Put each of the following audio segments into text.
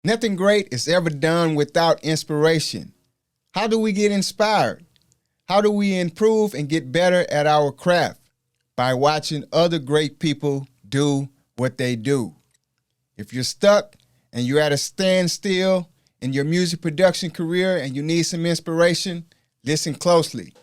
Nothing great is ever done without inspiration. How do we get inspired? How do we improve and get better at our craft? By watching other great people do what they do. If you're stuck and you're at a standstill in your music production career and you need some inspiration, listen closely.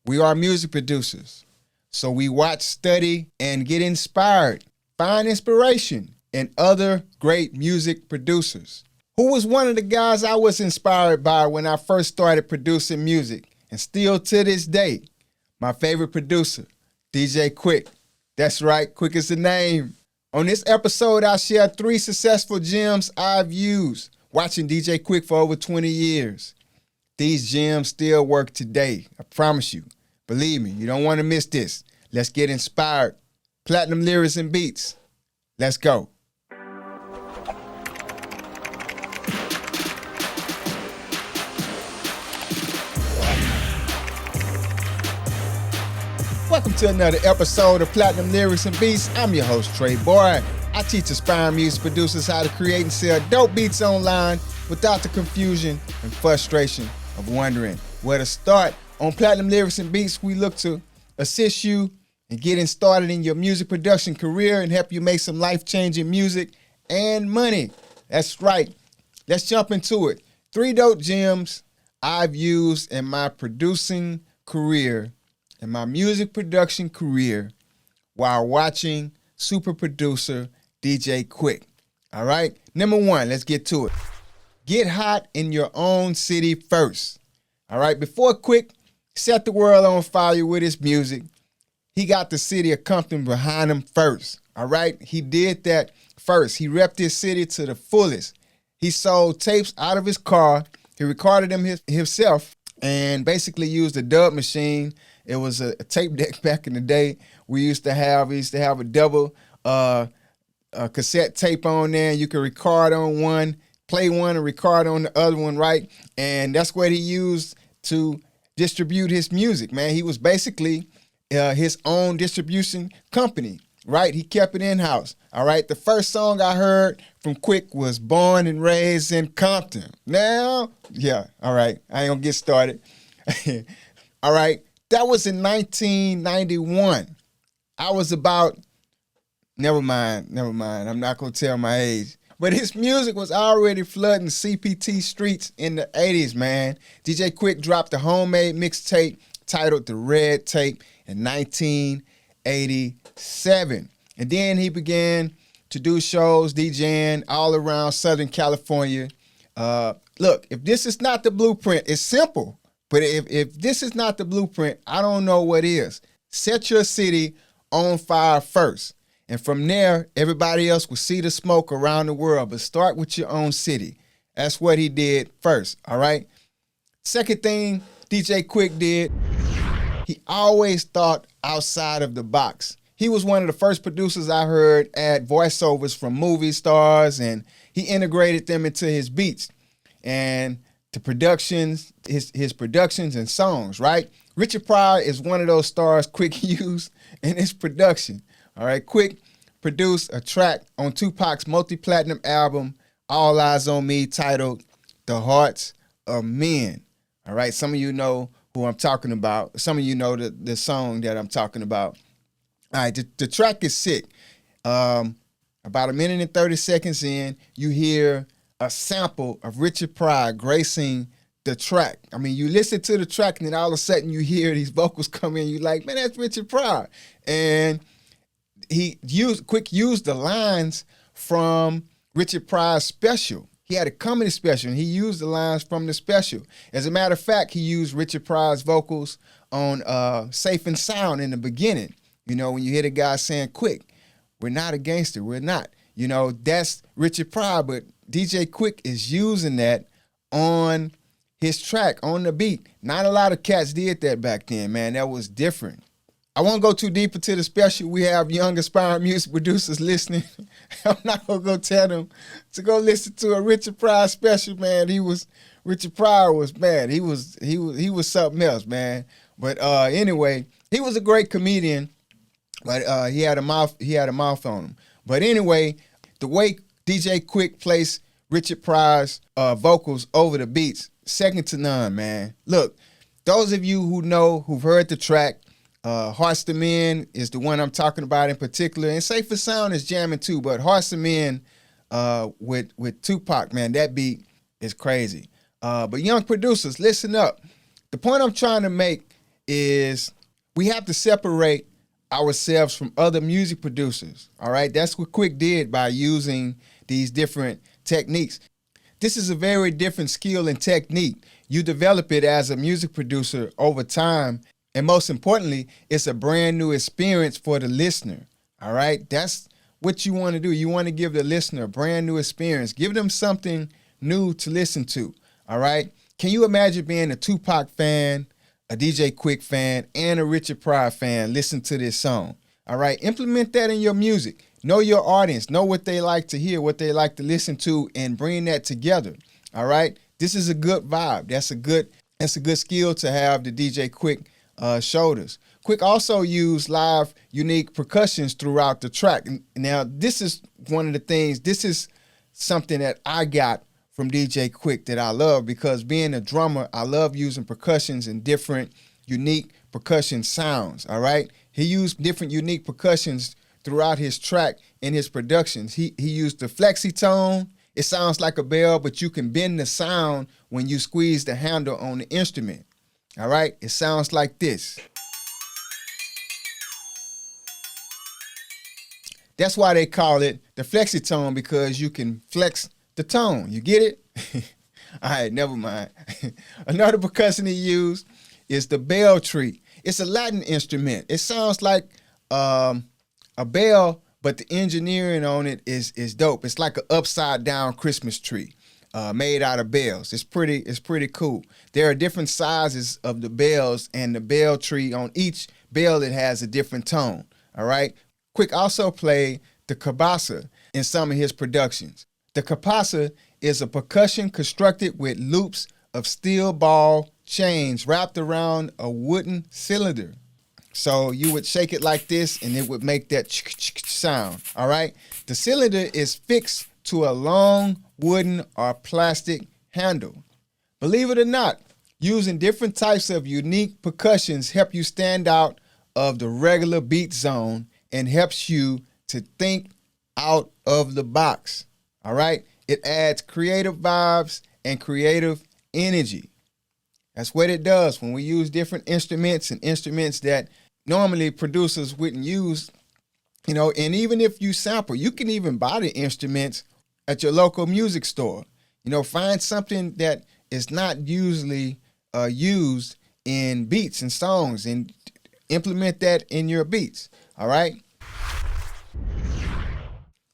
We are music producers, so we watch, study, and get inspired. Find inspiration in other great music producers. Who was one of the guys I was inspired by when I first started producing music, and still to this day, my favorite producer, DJ Quik. That's right, Quik is the name. On this episode, I'll share 3 successful gems I've used watching DJ Quik for over 20 years. These gems still work today, I promise you. Believe me, you don't want to miss this. Let's get inspired. Platinum lyrics and beats. Let's go. Welcome to another episode of Platinum Lyrics and Beats. I'm your host, Trey Boy. I teach aspiring music producers how to create and sell dope beats online without the confusion and frustration of wondering where to start. On Platinum Lyrics and Beats, we look to assist you in getting started in your music production career and help you make some life-changing music and money. That's right. Let's jump into it. 3 dope gems I've used in my producing career, in my music production career, while watching super producer DJ Quik. All right? Number 1, let's get to it. Get hot in your own city first. All right? Before Quik set the world on fire with his music, he got the city of Compton behind him first. All right? He did that first. He repped his city to the fullest. He sold tapes out of his car. He recorded them himself and basically used a dub machine. It was a tape deck back in the day. We used to have a double cassette tape on there. You could record on one, play one, and record on the other one, right? And that's what he used to distribute his music, man. He was basically his own distribution company, right? He kept it in-house, all right? The first song I heard from Quik was Born and Raised in Compton. Now, yeah, all right. I ain't gonna get started. All right. That was in 1991. I was about, never mind. I'm not going to tell my age. But his music was already flooding CPT streets in the 80s, man. DJ Quik dropped a homemade mixtape titled The Red Tape in 1987. And then he began to do shows, DJing all around Southern California. Look, if this is not the blueprint, it's simple. But if this is not the blueprint, I don't know what is. Set your city on fire first. And from there, everybody else will see the smoke around the world. But start with your own city. That's what he did first, all right? Second thing DJ Quik did, he always thought outside of the box. He was one of the first producers I heard add voiceovers from movie stars, and he integrated them into his beats. And the productions, his productions and songs, right? Richard Pryor is one of those stars Quik used in his production. All right, Quik produced a track on Tupac's multi-platinum album, All Eyes on Me, titled The Hearts of Men. All right, some of you know who I'm talking about. Some of you know the song that I'm talking about. All right, the track is sick. About 1 minute and 30 seconds in, you hear a sample of Richard Pryor gracing the track. I mean, you listen to the track and then all of a sudden you hear these vocals come in. You're like, man, that's Richard Pryor. And Quik used the lines from Richard Pryor's special. He had a comedy special and he used the lines from the special. As a matter of fact, he used Richard Pryor's vocals on Safe and Sound in the beginning. You know, when you hear the guy saying, Quik, we're not a gangster, we're not. You know, that's Richard Pryor, but DJ Quik is using that on his track, on the beat. Not a lot of cats did that back then, man. That was different. I won't go too deep into the special. We have young aspiring music producers listening. I'm not going to go tell them to go listen to a Richard Pryor special, man. Richard Pryor was, man, he was something else, man. But anyway, he was a great comedian, but he had a mouth on him. But anyway, the way DJ Quik placed Richard Pryor's vocals over the beats, second to none, man. Look, those of you who've heard the track, Hearts to Men is the one I'm talking about in particular, and Safer Sound is jamming too, but Hearts to Men with Tupac, man, that beat is crazy. But young producers, listen up. The point I'm trying to make is we have to separate ourselves from other music producers, all right? That's what Quik did by using these different techniques. This is a very different skill and technique. You develop it as a music producer over time, and most importantly, it's a brand new experience for the listener, all right? That's what you want to do. You want to give the listener a brand new experience. Give them something new to listen to, all right? Can you imagine being a Tupac fan, a DJ Quik fan, and a Richard Pryor fan? Listen to this song, all right? Implement that in your music. Know your audience. Know what they like to hear, what they like to listen to, and bring that together, all right? This is a good vibe. That's a good skill to have the DJ Quik shoulders. Quik also used live, unique percussions throughout the track. Now, this is one of the things, this is something that I got from DJ Quik that I love, because being a drummer, I love using percussions and different unique percussion sounds, all right? He used different unique percussions throughout his track and his productions. He used the flexitone. It sounds like a bell, but you can bend the sound when you squeeze the handle on the instrument, all right? It sounds like this. That's why they call it the flexitone, because you can flex the tone. You get it? All right, never mind. Another percussion he used is the bell tree. It's a Latin instrument. It sounds like a bell, but the engineering on it is dope. It's like an upside down Christmas tree made out of bells. It's pretty cool. There are different sizes of the bells, and the bell tree, on each bell it has a different tone, all right? Quik also played the cabasa in some of his productions. The cabasa is a percussion constructed with loops of steel ball chains wrapped around a wooden cylinder. So you would shake it like this, and it would make that sound, all right? The cylinder is fixed to a long wooden or plastic handle. Believe it or not, using different types of unique percussions help you stand out of the regular beat zone and helps you to think out of the box, all right? It adds creative vibes and creative energy. That's what it does when we use different instruments and instruments that normally producers wouldn't use, you know, and even if you sample, you can even buy the instruments at your local music store. You know, find something that is not usually used in beats and songs and implement that in your beats, all right?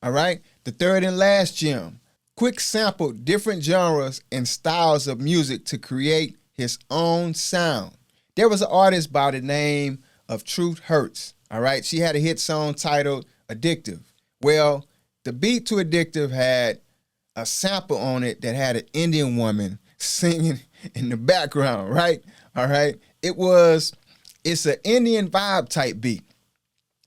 All right, the third and last gem. Quik sampled different genres and styles of music to create his own sound. There was an artist by the name of Truth Hurts, all right? She had a hit song titled Addictive. Well, the beat to Addictive had a sample on it that had an Indian woman singing in the background, right? All right, it's an Indian vibe type beat.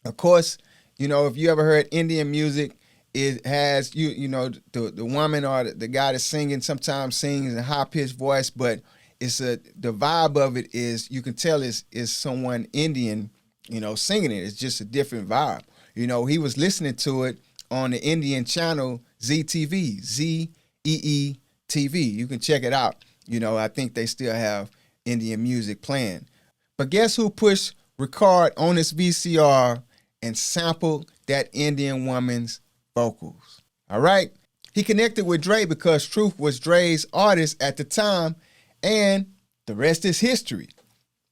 Of course, you know, if you ever heard Indian music, it has, you know, the woman or the guy that's singing sometimes sings in a high-pitched voice, but the vibe of it is, you can tell is someone Indian, you know, singing it. It's just a different vibe. You know, he was listening to it on the Indian channel ZTV, ZEE-TV. You can check it out. You know, I think they still have Indian music playing. But guess who pushed record on his VCR and sampled that Indian woman's vocals? All right? He connected with Dre because Truth was Dre's artist at the time, and the rest is history.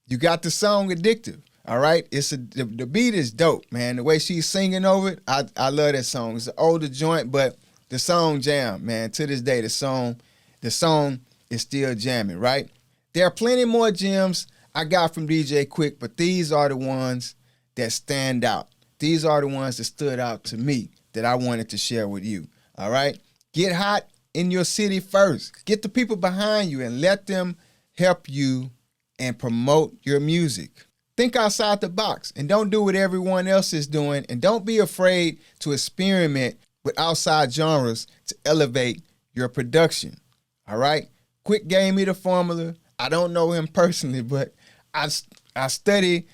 You got the song Addictive, all right? The beat is dope, man. The way she's singing over it, I love that song. It's an older joint, but the song jam, man. To this day, the song is still jamming, right? There are plenty more gems I got from DJ Quik, but these are the ones that stand out. These are the ones that stood out to me that I wanted to share with you, all right? Get hot in your city first. Get the people behind you and let them help you and promote your music. Think outside the box and don't do what everyone else is doing, and don't be afraid to experiment with outside genres to elevate your production. All right? Quik gave me the formula. I don't know him personally, but I study,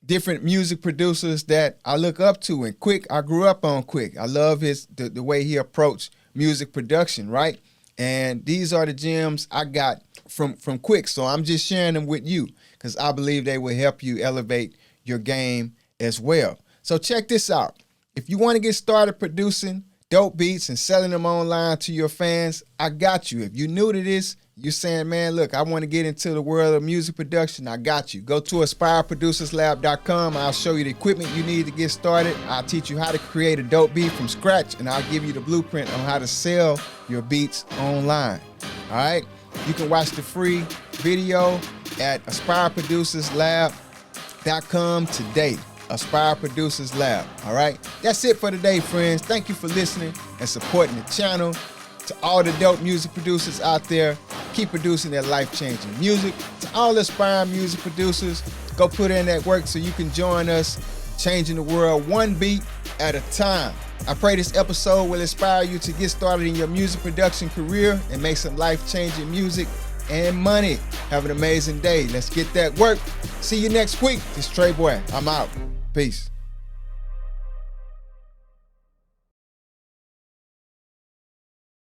different music producers that I look up to. And Quik, I grew up on Quik. I love the way he approached music production, right? And these are the gems I got from Quik. So I'm just sharing them with you because I believe they will help you elevate your game as well. So check this out. If you want to get started producing dope beats and selling them online to your fans, I got you. If you're new to this, you're saying, man, look, I want to get into the world of music production, I got you. Go to aspireproducerslab.com. I'll show you the equipment you need to get started. I'll teach you how to create a dope beat from scratch, and I'll give you the blueprint on how to sell your beats online. All right? You can watch the free video at aspireproducerslab.com today. Aspire Producers Lab. All right, that's it for today, friends. Thank you for listening and supporting the channel. To all the dope music producers out there, keep producing that life-changing music. To all aspiring music producers, go put in that work so you can join us changing the world one beat at a time. I pray this episode will inspire you to get started in your music production career and make some life-changing music and money. Have an amazing day. Let's get that work. See you next week. It's Trey Boy. I'm out. Peace.